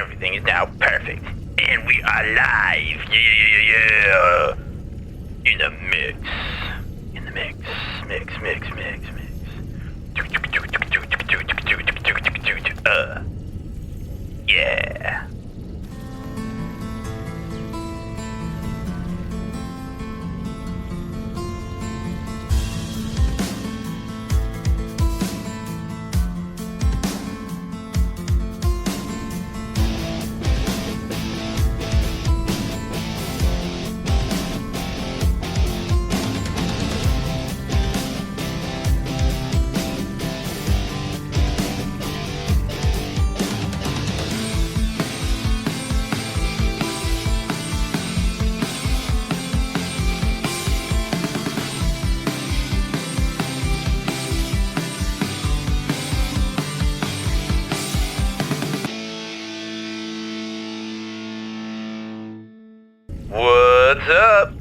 Everything is now perfect. And we are live. Yeah. In the mix. In the mix. Mix. Yeah. What's up?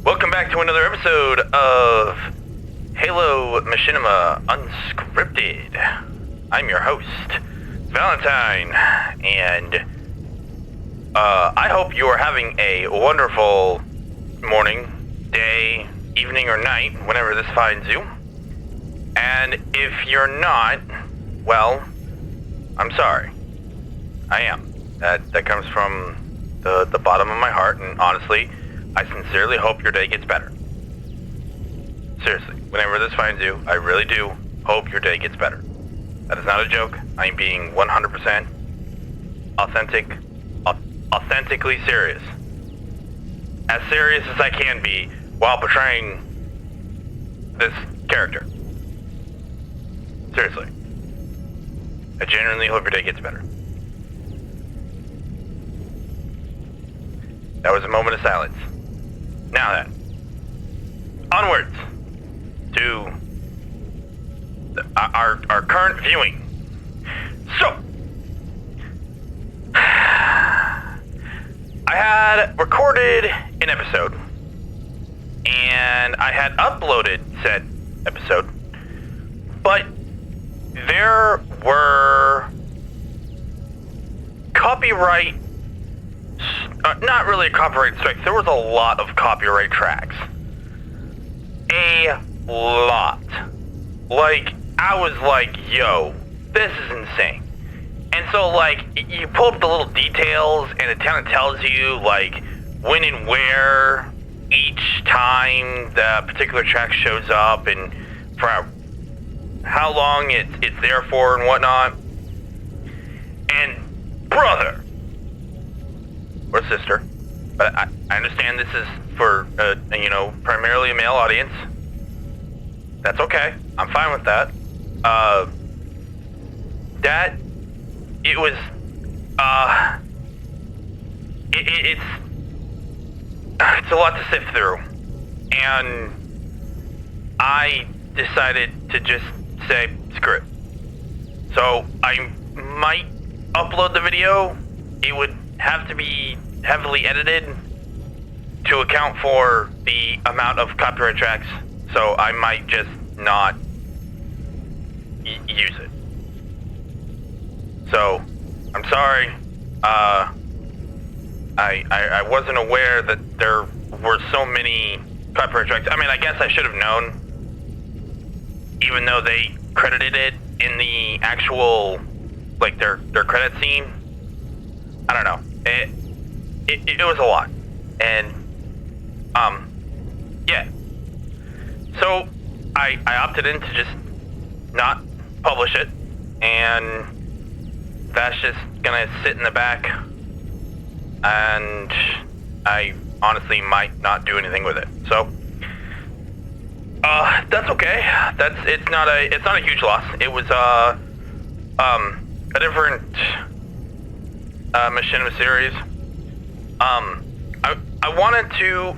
Welcome back to another episode of Halo Machinima Unscripted. I'm your host, Valentine, and I hope you are having a wonderful morning, day, evening, or night, whenever this finds you. And if you're not, well, I'm sorry. I am. That comes from the bottom of my heart, and honestly, I sincerely hope your day gets better. Seriously, whenever this finds you, I really do hope your day gets better. That is not a joke. I'm being 100% authentically serious. As serious as I can be while portraying this character. Seriously. I genuinely hope your day gets better. That was a moment of silence. Now then, onwards to our current viewing. So, I had recorded an episode, and I had uploaded said episode, but there were copyright. Not really a copyright strike. There was a lot of copyright tracks. A lot. Like, I was like, yo, this is insane. And so, like, you pull up the little details, and it kind of tells you, like, when and where each time the particular track shows up, and for how long it's there for and whatnot. And, brother, or sister, but I understand this is for, primarily a male audience. That's okay. I'm fine with that. It was, it's a lot to sift through. And I decided to just say, screw it. So I might upload the video. It would have to be heavily edited to account for the amount of copyright tracks, so I might just not use it. So, I'm sorry. I wasn't aware that there were so many copyright tracks. I mean, I guess I should have known, even though they credited it in the actual, like, their credit scene. I don't know. It was a lot. And, yeah. So, I opted in to just not publish it, and that's just gonna sit in the back, and I honestly might not do anything with it. So, that's okay. It's not a huge loss. It was, a different Machinima series. I wanted to,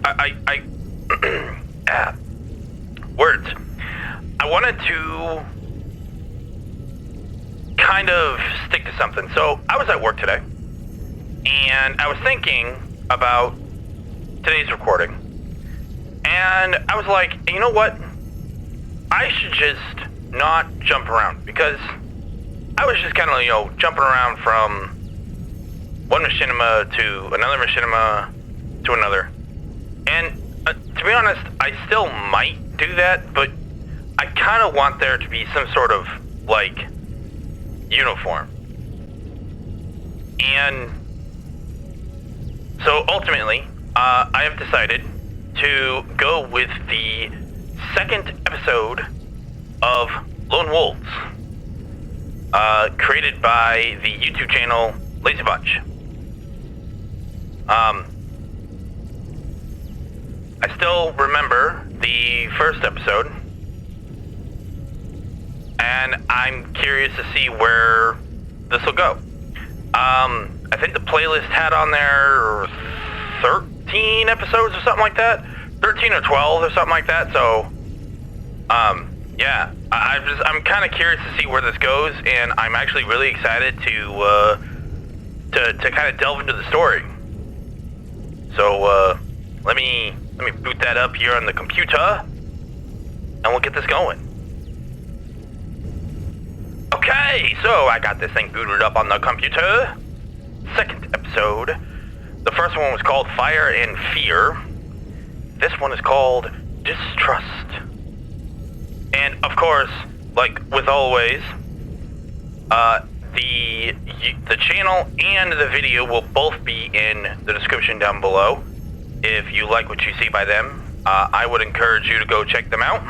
words. I wanted to kind of stick to something. So I was at work today, and I was thinking about today's recording, and I was like, you know what? I should just not jump around, because I was just kind of, jumping around from one machinima to another machinima to another. And to be honest, I still might do that, but I kind of want there to be some sort of, uniform. And so ultimately, I have decided to go with the second episode of Lone Wolves, created by the YouTube channel Lazy Bunch. I still remember the first episode, and I'm curious to see where this will go. I think the playlist had on there 13 episodes or something like that, 13 or 12 or something like that. So, yeah, I'm kind of curious to see where this goes, and I'm actually really excited to kind of delve into the story. So, let me boot that up here on the computer, and we'll get this going. Okay, so I got this thing booted up on the computer. Second episode. The first one was called Fire and Fear. This one is called Distrust. And of course, like with always, the channel and the video will both be in the description down below. If you like what you see by them, I would encourage you to go check them out.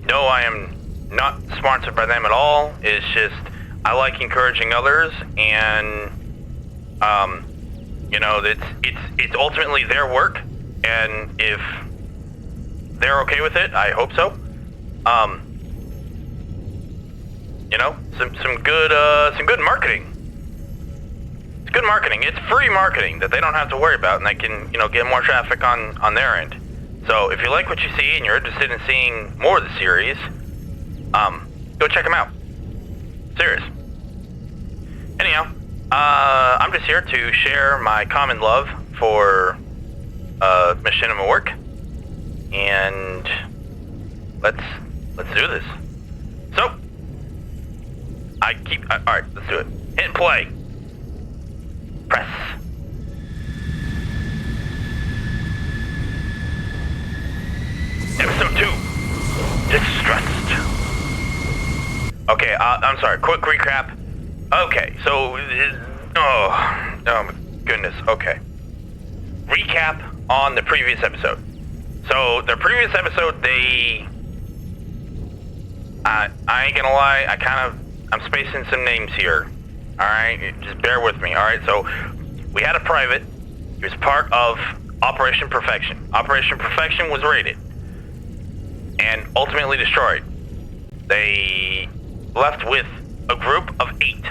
No, I am not sponsored by them at all. It's just I like encouraging others, and it's ultimately their work, and if they're okay with it, I hope so. Some good marketing. It's good marketing. It's free marketing that they don't have to worry about, and they can get more traffic on their end. So if you like what you see and you're interested in seeing more of the series, go check them out. Serious. Anyhow, I'm just here to share my common love for machinima work, and let's do this. So, alright, let's do it. Hit play. Press. Episode 2. Distrust. Okay, I'm sorry, quick recap. Okay, so, oh my goodness, okay. Recap on the previous episode. So, the previous episode, I ain't gonna lie, I'm spacing some names here. Alright, just bear with me, alright? So, we had a private. He was part of Operation Perfection. Operation Perfection was raided and ultimately destroyed. They left with a group of 8,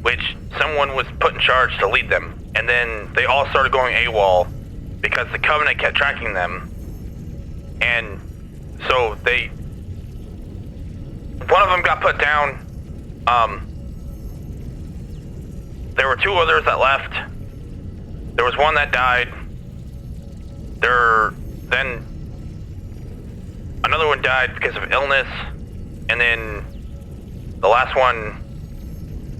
which someone was put in charge to lead them, and then they all started going AWOL because the Covenant kept tracking them, and so one of them got put down. There were 2 others that left. There was one that died. Then another one died because of illness, and then the last one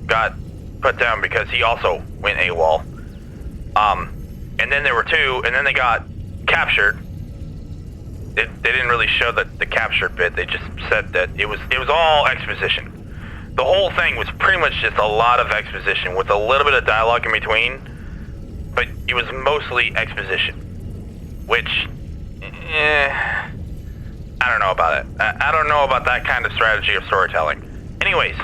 got put down because he also went AWOL. And then there were 2, and then they got captured. They didn't really show the captured bit. They just said that it was all exposition. The whole thing was pretty much just a lot of exposition with a little bit of dialogue in between, but it was mostly exposition, which, I don't know about it. I don't know about that kind of strategy of storytelling. Anyways,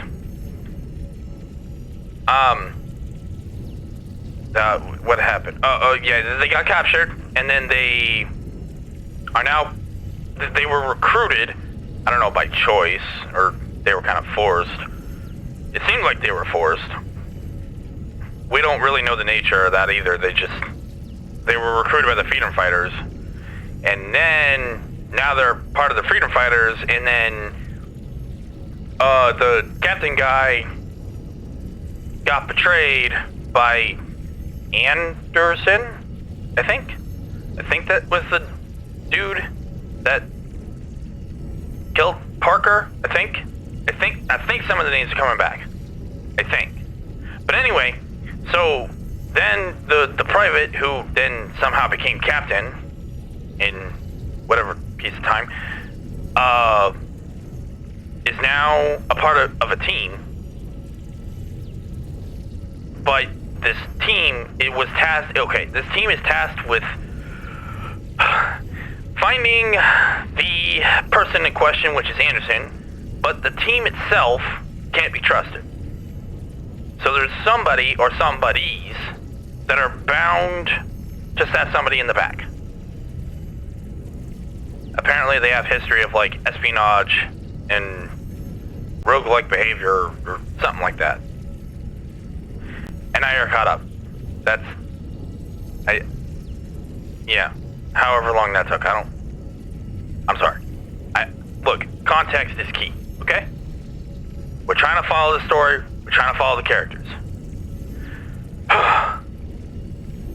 what happened? Yeah, they got captured, and then they were recruited, I don't know, by choice, or they were kind of forced. It seemed like they were forced. We don't really know the nature of that either. They were recruited by the Freedom Fighters, and then now they're part of the Freedom Fighters, and then the captain guy got betrayed by Anderson, I think that was the dude that killed Parker, I think some of the names are coming back. I think. But anyway, so then the private who then somehow became captain in whatever piece of time, is now a part of a team. But this team, this team is tasked with finding the person in question, which is Anderson, but the team itself can't be trusted. So there's somebody or somebodies that are bound to stab somebody in the back. Apparently they have history of like espionage and roguelike behavior or something like that. And now you're caught up. However long that took, I'm sorry. Look, context is key, okay? We're trying to follow the story, we're trying to follow the characters.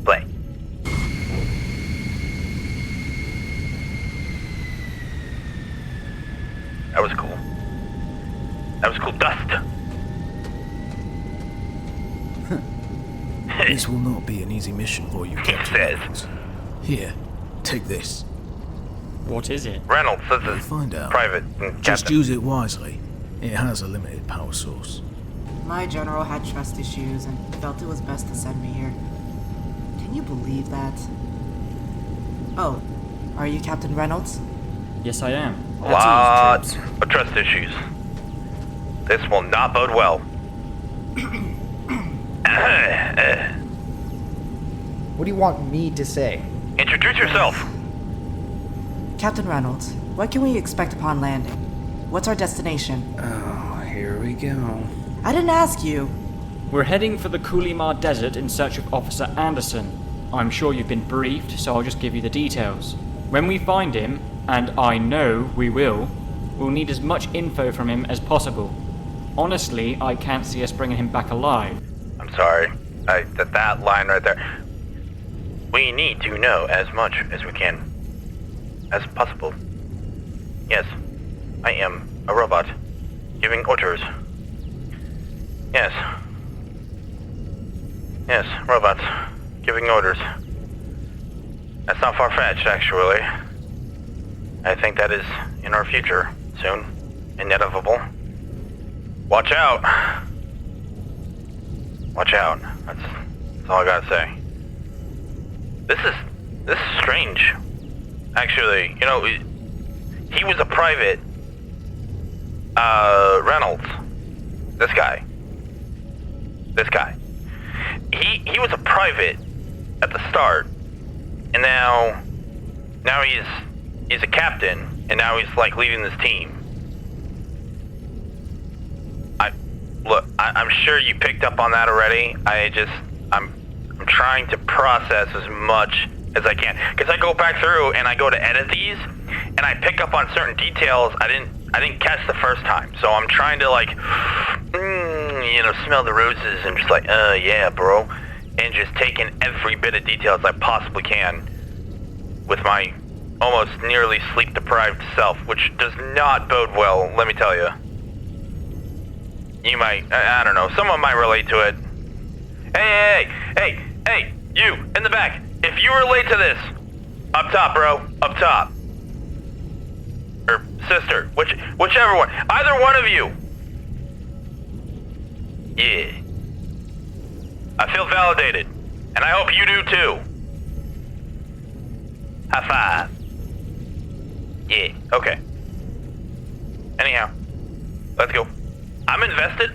Play. That was cool. That was cool. Dust. This will not be an easy mission for you, Captain Reynolds. Here, take this. What is it? Reynolds, this You'll is find out. private. Just Captain. use it wisely. It has a limited power source. My general had trust issues and felt it was best to send me here. Can you believe that? Oh, are you Captain Reynolds? Yes, I am. Lots of trust issues. This will not bode well. What do you want me to say? Introduce yourself. Captain Reynolds, what can we expect upon landing? What's our destination? Oh, here we go. I didn't ask you. We're heading for the Kulimar Desert in search of Officer Anderson. I'm sure you've been briefed, so I'll just give you the details. When we find him, and I know we will, we'll need as much info from him as possible. Honestly, I can't see us bringing him back alive. I'm sorry. That line right there. We need to know as much as we can. As possible. Yes, I am a robot. Giving orders. Yes. Yes, robots. Giving orders. That's not far-fetched, actually. I think that is in our future, soon. Inevitable. Watch out! Watch out. That's all I gotta say. This is strange. Actually, you know, he was a private, Reynolds. This guy. He was a private at the start, and now he's a captain, and now he's like leading this team. I'm sure you picked up on that already. I'm trying to process as much as I can, because I go back through and I go to edit these, and I pick up on certain details I didn't catch the first time. So I'm trying to like, smell the roses and just like, yeah, bro, and just taking every bit of details I possibly can with my almost nearly sleep-deprived self, which does not bode well, let me tell you. You might, I don't know, someone might relate to it. Hey, you, in the back, if you relate to this, up top, bro, up top. Or sister, whichever one, either one of you. Yeah. I feel validated, and I hope you do too. High five. Yeah, okay. Anyhow, let's go. I'm invested.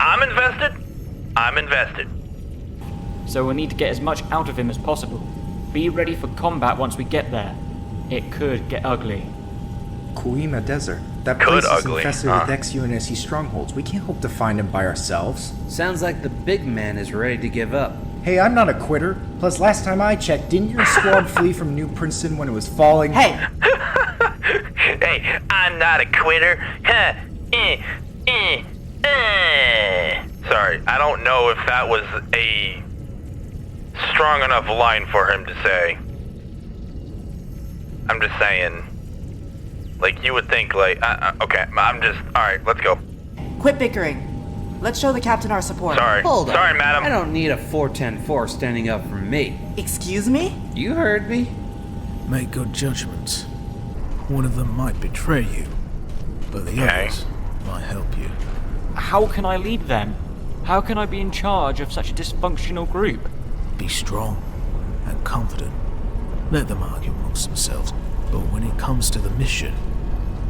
So we'll need to get as much out of him as possible. Be ready for combat once we get there. It could get ugly. Kuima Desert. That Could place is ugly, infested huh? with ex-UNSC strongholds. We can't hope to find him by ourselves. Sounds like the big man is ready to give up. Hey, I'm not a quitter. Plus, last time I checked, didn't your squad flee from New Princeton when it was falling? Hey! Hey, I'm not a quitter. Sorry, I don't know if that was a strong enough line for him to say. I'm just saying, Like, you would think, like, okay, I'm just, alright, let's go. Quit bickering. Let's show the captain our support. Sorry. Hold on. Sorry, madam. I don't need a 410-4 standing up for me. Excuse me? You heard me. Make good judgments. One of them might betray you, but the Okay. others might help you. How can I lead them? How can I be in charge of such a dysfunctional group? Be strong and confident. Let them argue amongst themselves, but when it comes to the mission,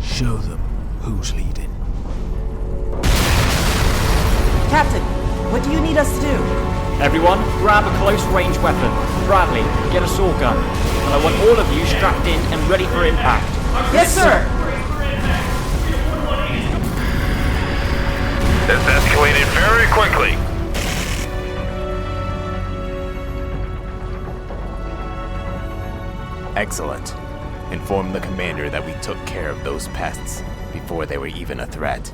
show them who's leading. Captain, what do you need us to do? Everyone, grab a close-range weapon. Bradley, get a saw gun. And I want all of you strapped in and ready for impact. Yes, sir! This escalated very quickly. Excellent. Inform the commander that we took care of those pests before they were even a threat.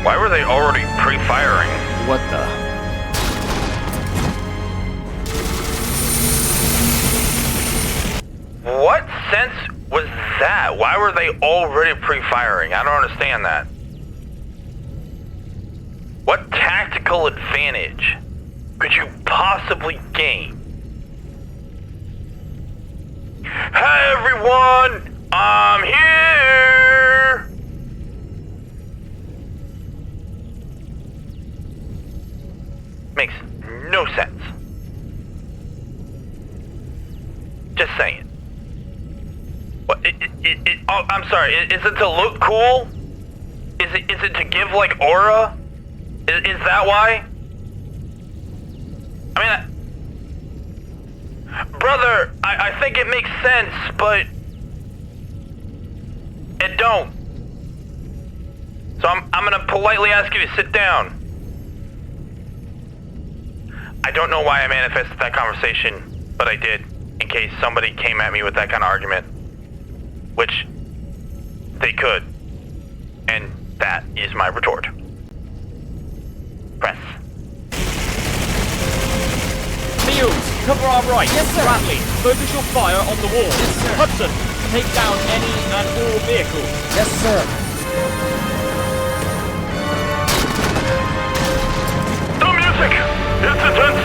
Why were they already pre-firing? What the? What sense was that? Why were they already pre-firing? I don't understand that. What tactical advantage could you possibly gain? Hey everyone! I'm here! Makes no sense. Just saying. What? Oh, I'm sorry. Is it to look cool? Is it to give like aura? Is that why? I mean, brother, I think it makes sense, but it don't. So I'm gonna politely ask you to sit down. I don't know why I manifested that conversation, but I did, in case somebody came at me with that kind of argument. Which they could. And that is my retort. Press. Fields, cover our right. Yes, sir. Bradley, focus your fire on the wall. Yes, sir. Hudson, take down any and all vehicles. Yes, sir. The music! It's intense!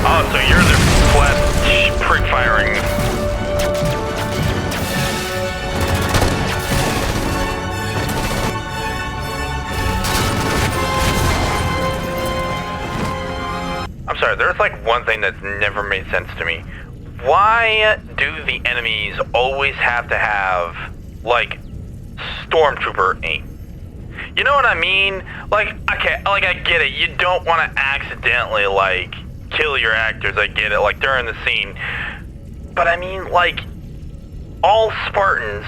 Oh, so you're the flat pre-firing. I'm sorry, there's like one thing that's never made sense to me. Why do the enemies always have to have, like, stormtrooper aim? You know what I mean? Like, okay, like I get it. You don't want to accidentally, like, kill your actors. I get it, like, during the scene. But I mean, like, all Spartans,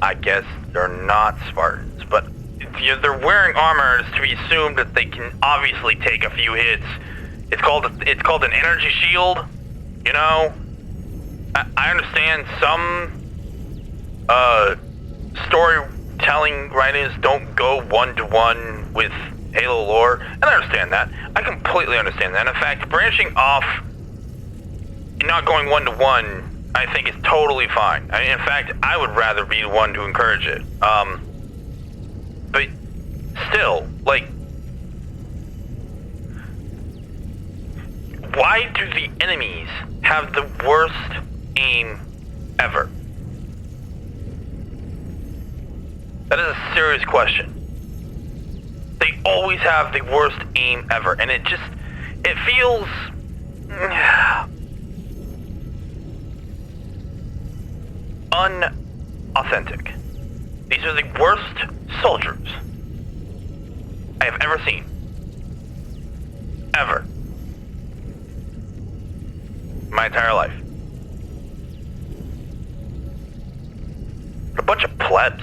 I guess they're not Spartans, but they're wearing armor. It's to be assumed that they can obviously take a few hits. It's called an energy shield, you know? I understand some storytelling writers don't go one-to-one with Halo lore, and I understand that. I completely understand that. In fact, branching off and not going one-to-one, I think is totally fine. I mean, in fact, I would rather be the one to encourage it. But still, like, why do the enemies have the worst aim ever? That is a serious question. They always have the worst aim ever, and it feels unauthentic. These are the worst soldiers I have ever seen. Ever. My entire life. A bunch of plebs.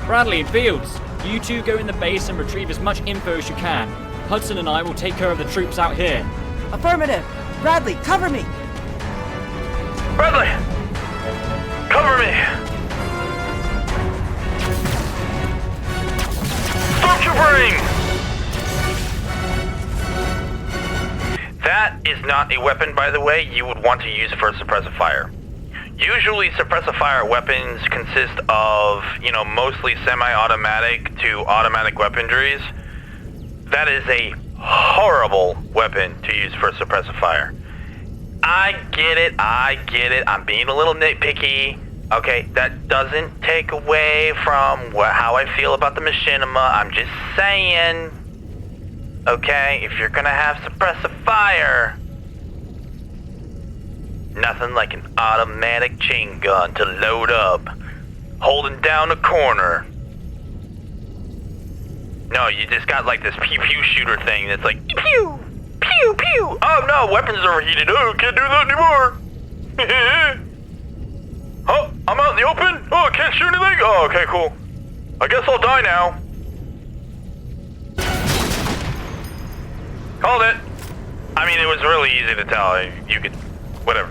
Bradley and Fields, you two go in the base and retrieve as much info as you can. Hudson and I will take care of the troops out here. Affirmative. Bradley, cover me. Bradley! Cover me! stormtroopering! That is not a weapon, by the way, you would want to use for a suppressive fire. Usually suppressive fire weapons consist of, mostly semi-automatic to automatic weaponries. That is a horrible weapon to use for suppressive fire. I get it, I'm being a little nitpicky. Okay, that doesn't take away from how I feel about the Machinima. I'm just saying, okay, if you're gonna have suppressive fire, nothing like an automatic chain gun to load up, holding down a corner. No, you just got like this pew-pew shooter thing that's like, pew, pew, pew. Oh no, weapons are overheated. Oh, can't do that anymore. Oh, I'm out in the open. Oh, I can't shoot anything. Oh, okay, cool. I guess I'll die now. Called it. I mean, it was really easy to tell. You could, whatever.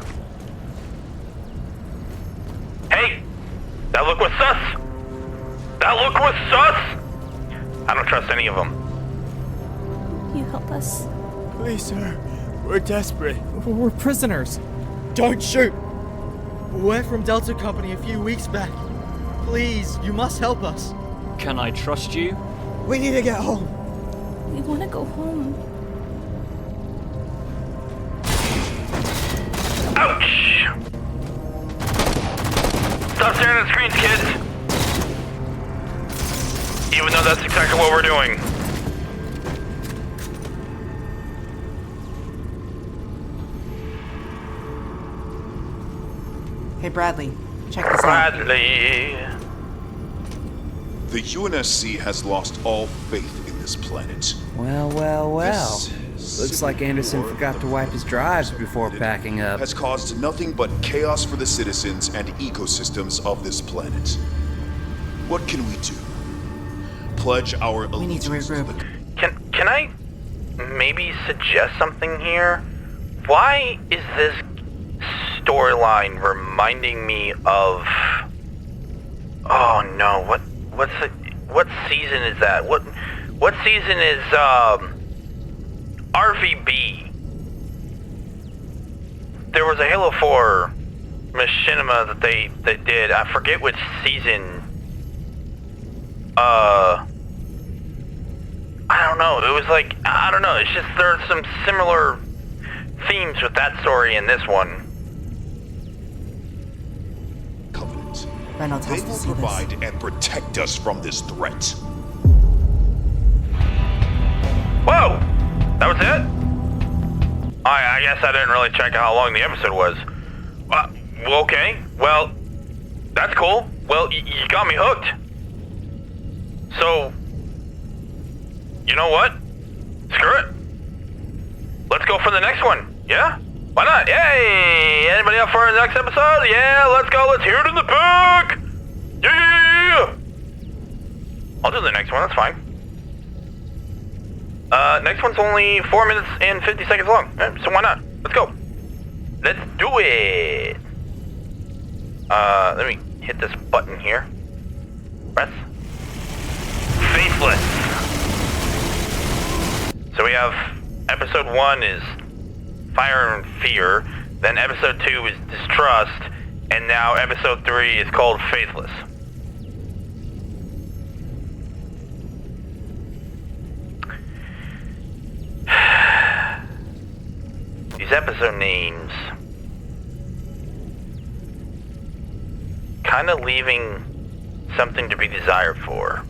Hey, that look was sus. That look was sus. I don't trust any of them. You help us. Please, sir. We're desperate. We're prisoners. Don't shoot! We're from Delta Company a few weeks back. Please, you must help us. Can I trust you? We need to get home. We want to go home. Ouch! Stop staring at screens, kids! Even though that's exactly what we're doing. Hey, Bradley, check this out. Bradley. The UNSC has lost all faith in this planet. Well. This Looks like Anderson war forgot of to wipe his drives before it packing up. has caused nothing but chaos for the citizens and ecosystems of this planet. What can we do? Pledge our allegiance. We need to regroup. Can I maybe suggest something here? Why is this storyline reminding me of? Oh no! What season is that? What season is RVB? There was a Halo 4 Machinima that they did. I forget which season. I don't know. It was like, I don't know. It's just there's some similar themes with that story in this one. Covenant. Reynolds They has to will see provide this. and protect us from this threat. Whoa! That was it? I guess I didn't really check how long the episode was. Well, okay. Well, that's cool. Well, you got me hooked. So, you know what? Screw it. Let's go for the next one. Yeah? Why not? Yay! Anybody up for the next episode? Yeah, let's go. Let's hear it in the back. Yeah! I'll do the next one. That's fine. Next one's only 4 minutes and 50 seconds long. So why not? Let's go. Let's do it. Let me hit this button here. Press. Faithless. So we have episode 1 is Fire and Fear, then episode 2 is Distrust, and now episode 3 is called Faithless. These episode names kind of leaving something to be desired for.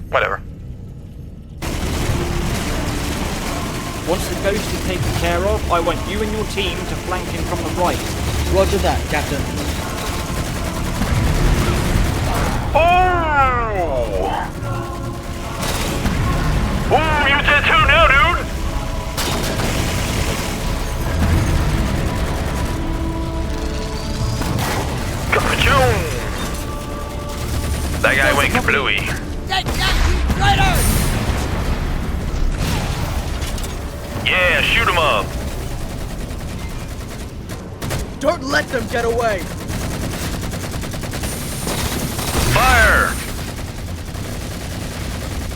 Whatever. Once the ghost is taken care of, I want you and your team to flank him from the right. Roger that, Captain. Oh! Oh, you did too now, dude! Ka-choom! That guy went kablooey. Yeah, shoot him up! Don't let them get away! Fire!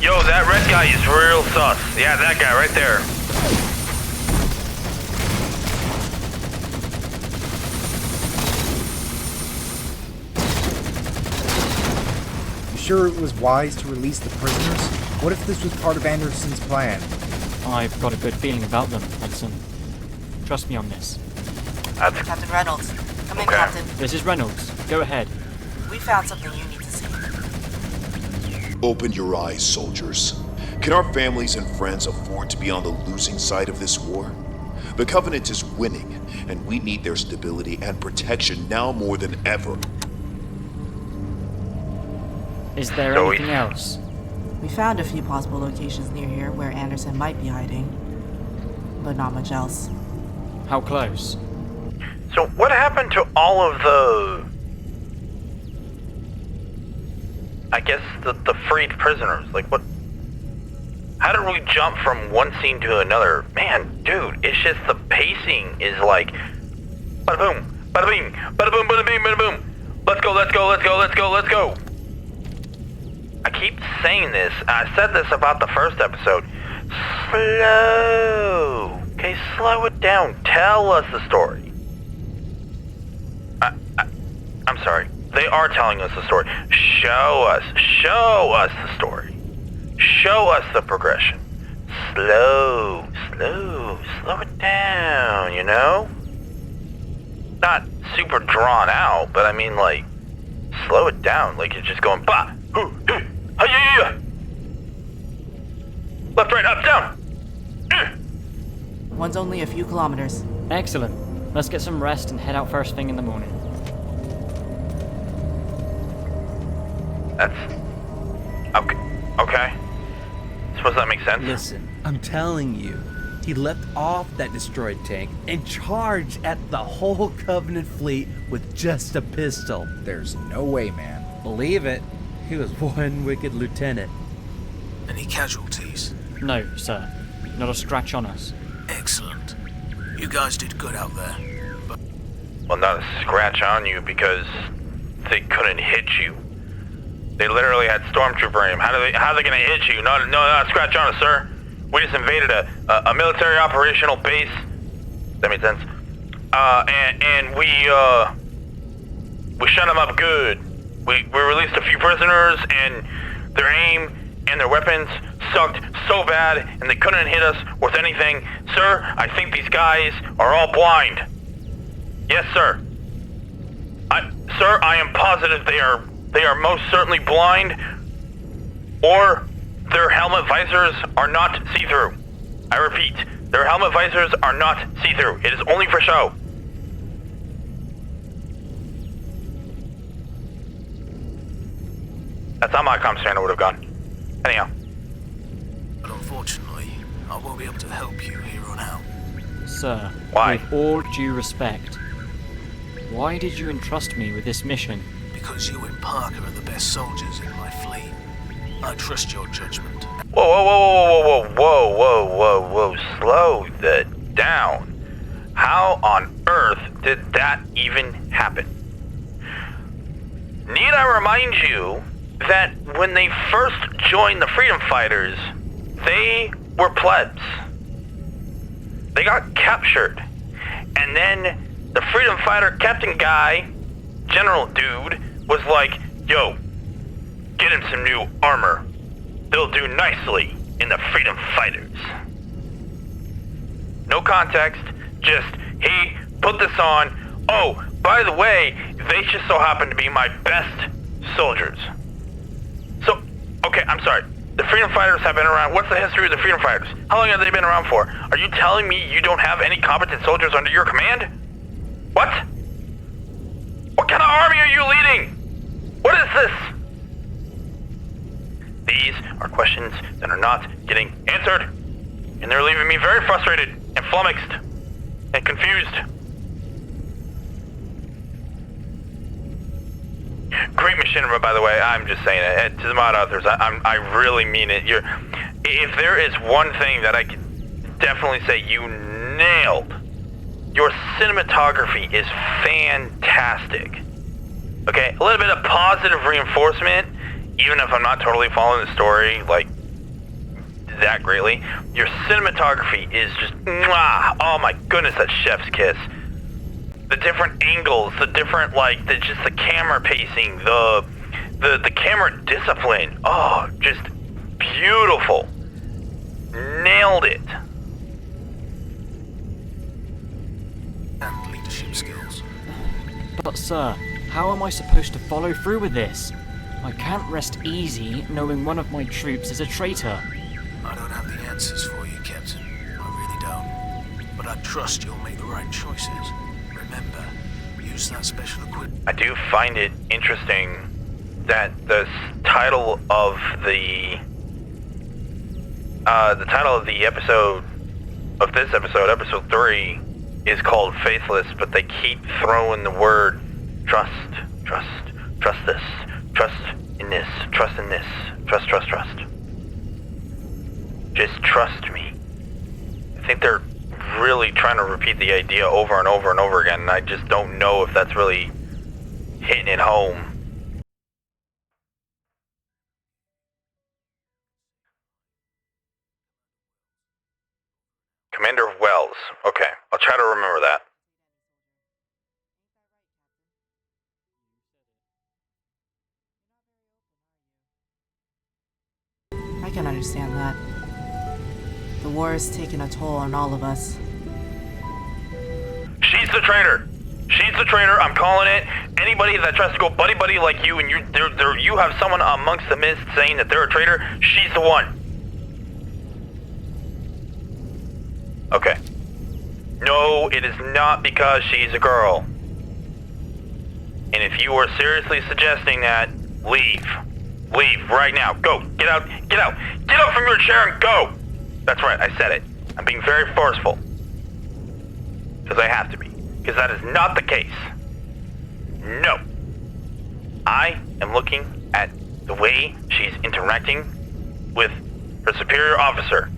Yo, that red guy is real sus. Yeah, that guy right there. You sure it was wise to release the prisoners? What if this was part of Anderson's plan? I've got a good feeling about them, Hudson. Trust me on this. Captain Reynolds. Come in, Okay. Captain. This is Reynolds. Go ahead. We found something you need to see. Open your eyes, soldiers. Can our families and friends afford to be on the losing side of this war? The Covenant is winning, and we need their stability and protection now more than ever. Is there So anything else? We found a few possible locations near here where Anderson might be hiding, but not much else. How close? So what happened to all of the... I guess the freed prisoners? Like what... How did we jump from one scene to another? Man, dude, it's just the pacing is like... Bada boom, bada bing, bada boom, bada bing, bada boom. Let's go, let's go, let's go, let's go, let's go. I keep saying this. I said this about the first episode. Slow. Okay, slow it down. Tell us the story. I'm sorry. They are telling us the story. Show us the story. Show us the progression. Slow it down, you know? Not super drawn out, but I mean like, slow it down. Like you're just going, bah, hoo, hoo, ha-yeah. Left, right, up, down. One's only a few kilometers. Excellent. Let's get some rest and head out first thing in the morning. That's... Okay. Suppose that makes sense. Listen, I'm telling you, he leapt off that destroyed tank and charged at the whole Covenant fleet with just a pistol. There's no way, man. Believe it, he was one wicked lieutenant. Any casualties? No, sir. Not a scratch on us. Excellent. You guys did good out there. But Well, not a scratch on you because they couldn't hit you. They literally had stormtrooper aim. How are they gonna hit you? No, not a scratch on us, sir. We just invaded a military operational base. That makes sense. And we shut them up good. We released a few prisoners, and their aim and their weapons sucked so bad, and they couldn't hit us with anything. Sir, I think these guys are all blind. Yes, sir. Sir, I am positive they are most certainly blind, or their helmet visors are not see-through. I repeat, their helmet visors are not see-through. It is only for show. That's how my comm standard would have gone. Anyhow. But unfortunately, I won't be able to help you here on out. Sir, Why? with all due respect, why did you entrust me with this mission? Because you and Parker are the best soldiers in my fleet. I trust your judgment. Whoa. Slow that down. How on earth did that even happen? Need I remind you that when they first joined the Freedom Fighters, they were plebs. They got captured. And then the Freedom Fighter captain guy, general dude, was like, yo, get him some new armor. They'll do nicely in the Freedom Fighters. No context, just, hey, put this on. Oh, by the way, they just so happen to be my best soldiers. So, okay, I'm sorry. The Freedom Fighters have been around. What's the history of the Freedom Fighters? How long have they been around for? Are you telling me you don't have any competent soldiers under your command? What? What kind of army are you leading? What is this? These are questions that are not getting answered, and they're leaving me very frustrated and flummoxed and confused. Great Machinima, by the way. I'm just saying it to the mod authors. I really mean it. If there is one thing that I can definitely say you nailed, your cinematography is fantastic. Okay, a little bit of positive reinforcement, even if I'm not totally following the story, like, that greatly. Your cinematography is just, mwah, oh my goodness, that's chef's kiss. The different angles, the different, like, just the camera pacing, the camera discipline, oh, just beautiful. Nailed it. And leadership skills. But sir, how am I supposed to follow through with this? I can't rest easy knowing one of my troops is a traitor. I don't have the answers for you, Captain. I really don't. But I trust you'll make the right choices. Remember, use that special equipment. I do find it interesting that the title of the episode of this episode, episode 3, is called Faithless, but they keep throwing the word trust, trust, trust this, trust in this, trust in this, trust, trust, trust. Just trust me. I think they're really trying to repeat the idea over and over and over again, and I just don't know if that's really hitting it home. Commander Wells. Okay, I'll try to remember that. I can understand that. The war has taken a toll on all of us. She's the traitor. She's the traitor. I'm calling it. Anybody that tries to go buddy-buddy like you and you have someone amongst the mist saying that they're a traitor, she's the one. Okay. No, it is not because she's a girl. And if you are seriously suggesting that, leave. Leave right now. Go. Get out. Get out. Get out from your chair and go. That's right. I said it. I'm being very forceful. Because I have to be. Because that is not the case. No. I am looking at the way she's interacting with her superior officer.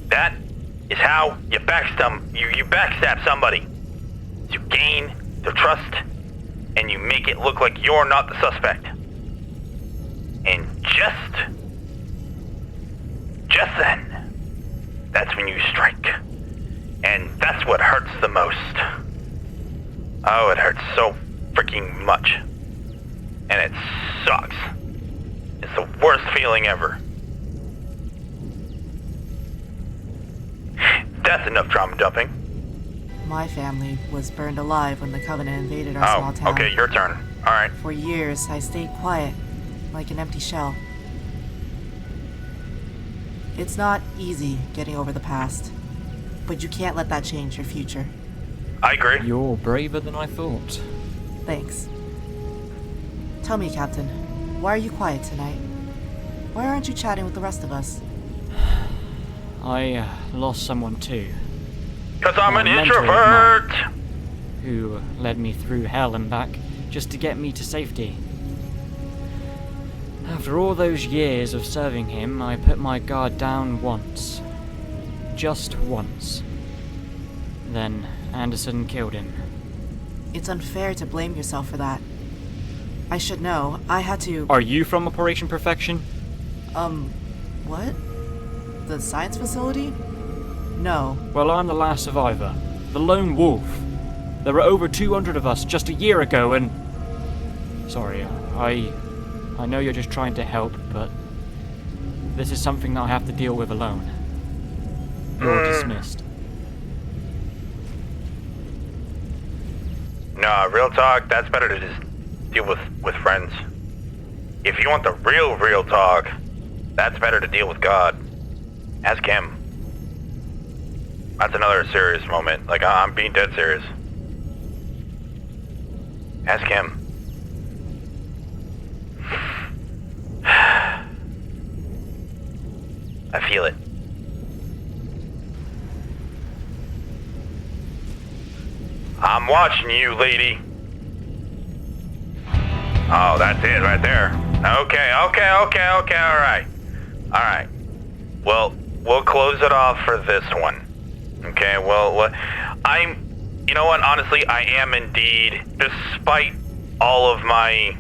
That is how you backstab somebody. You gain their trust, and you make it look like you're not the suspect. And just then, that's when you strike. And that's what hurts the most. Oh, it hurts so freaking much. And it sucks. It's the worst feeling ever. That's enough trauma dumping. My family was burned alive when the Covenant invaded our small town. Okay, your turn. Alright. For years, I stayed quiet, like an empty shell. It's not easy getting over the past, but you can't let that change your future. I agree. You're braver than I thought. Thanks. Tell me, Captain, why are you quiet tonight? Why aren't you chatting with the rest of us? I lost someone too. Because I'm an mentor of introvert! Who led me through hell and back just to get me to safety. After all those years of serving him, I put my guard down once. Just once. Then Anderson killed him. It's unfair to blame yourself for that. I should know. I had to... Are you from Operation Perfection? What? The science facility? No. Well, I'm the last survivor. The lone wolf. There were over 200 of us just a year ago and... Sorry, I know you're just trying to help, but... This is something that I have to deal with alone. You're dismissed. Nah, real talk, that's better to just deal with friends. If you want the real talk, that's better to deal with God. Ask him. That's another serious moment. Like, I'm being dead serious. Ask him. I feel it. I'm watching you, lady. Oh, that's it right there. Okay, alright. Well, we'll close it off for this one. Okay, well, You know what? Honestly, I am indeed, despite all of my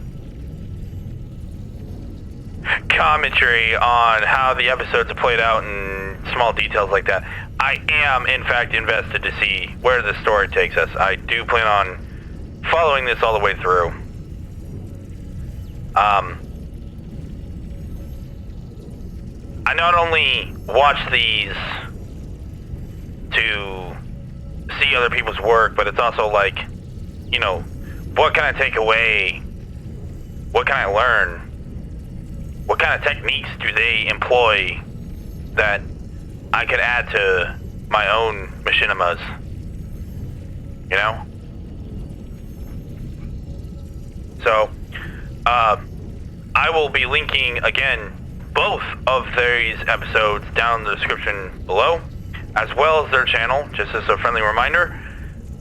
commentary on how the episodes have played out and small details like that, I am in fact invested to see where the story takes us. I do plan on following this all the way through. I not only watch these to see other people's work, but it's also like, you know, what can I take away? What can I learn? What kind of techniques do they employ that I could add to my own machinimas? You know? So, I will be linking, again, both of these episodes down in the description below, as well as their channel, just as a friendly reminder.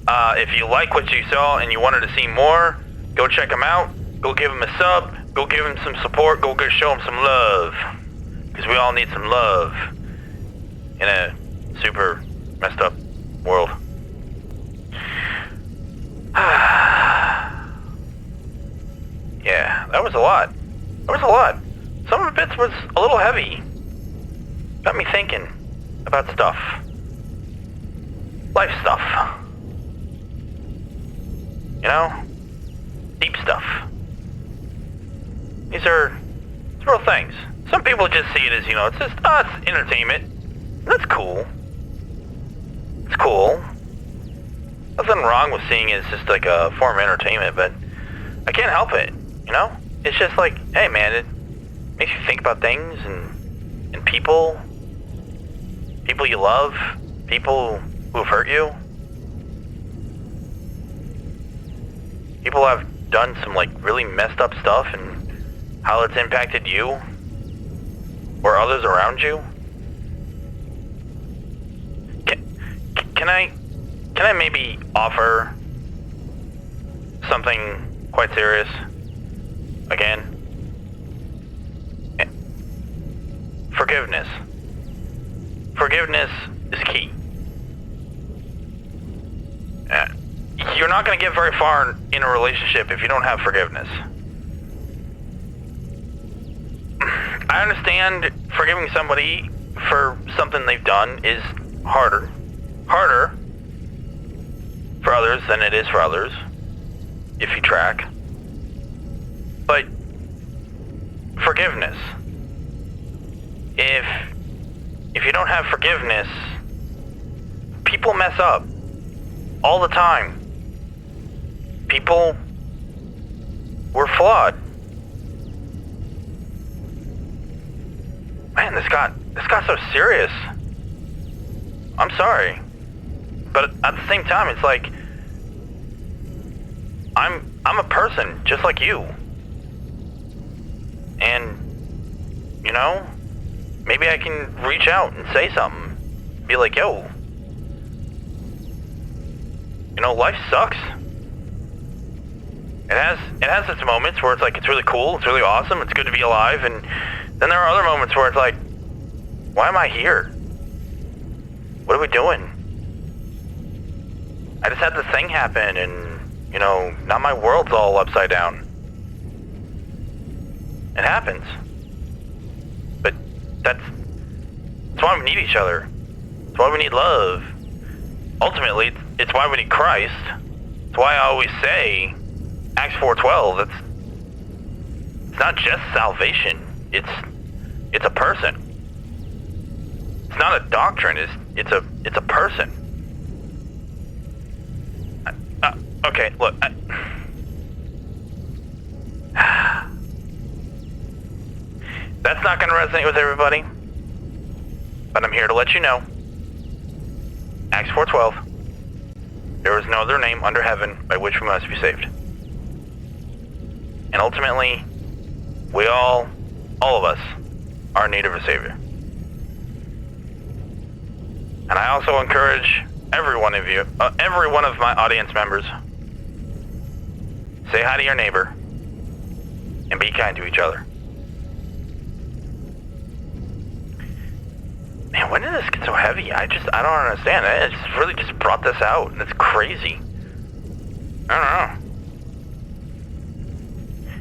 If you like what you saw and you wanted to see more, go check them out. Go give them a sub. Go give them some support. Go show them some love. Because we all need some love in a super messed up world. Yeah, that was a lot. That was a lot. Some of the bits was a little heavy. Got me thinking about stuff. Life stuff. You know? Deep stuff. These are real things. Some people just see it as, you know, it's just, it's entertainment. That's cool. It's cool. Nothing wrong with seeing it as just like a form of entertainment, but I can't help it, you know? It's just like, hey man, it makes you think about things and people you love, people who have hurt you. People have done some like really messed up stuff and how it's impacted you or others around you. Can I maybe offer something quite serious again? Forgiveness. Forgiveness is key. You're not going to get very far in a relationship if you don't have forgiveness. I understand forgiving somebody for something they've done is harder for others than it is for others, if you track. But forgiveness. If you don't have forgiveness, people mess up all the time. People were flawed. Man, this got so serious. I'm sorry. But at the same time, it's like I'm a person just like you. And you know, maybe I can reach out and say something. Be like, yo, you know, life sucks. It has its moments where it's like, it's really cool, it's really awesome, it's good to be alive, and then there are other moments where it's like, why am I here? What are we doing? I just had this thing happen and, you know, now my world's all upside down. It happens. But that's why we need each other. It's why we need love. Ultimately, it's why we need Christ. It's why I always say, Acts 4:12, it's not just salvation. It's a person. It's not a doctrine. It's a person. Okay, look. That's not going to resonate with everybody, but I'm here to let you know. Acts 4:12. There is no other name under heaven by which we must be saved. And ultimately, we all of us, are in need of a savior. And I also encourage every one of you, every one of my audience members, say hi to your neighbor and be kind to each other. Man, when did this get so heavy? I don't understand. It just really just brought this out, and it's crazy. I don't know.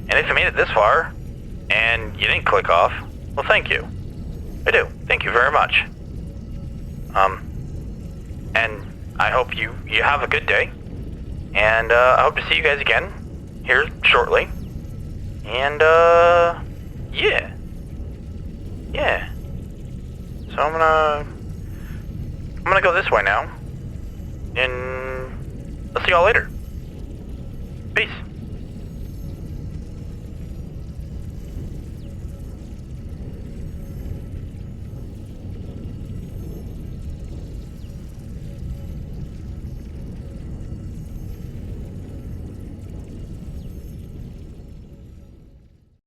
And if you made it this far, and you didn't click off, well, thank you. I do. Thank you very much. And I hope you have a good day. And, I hope to see you guys again here shortly. And, yeah. Yeah. So I'm gonna go this way now. And I'll see y'all later. Peace.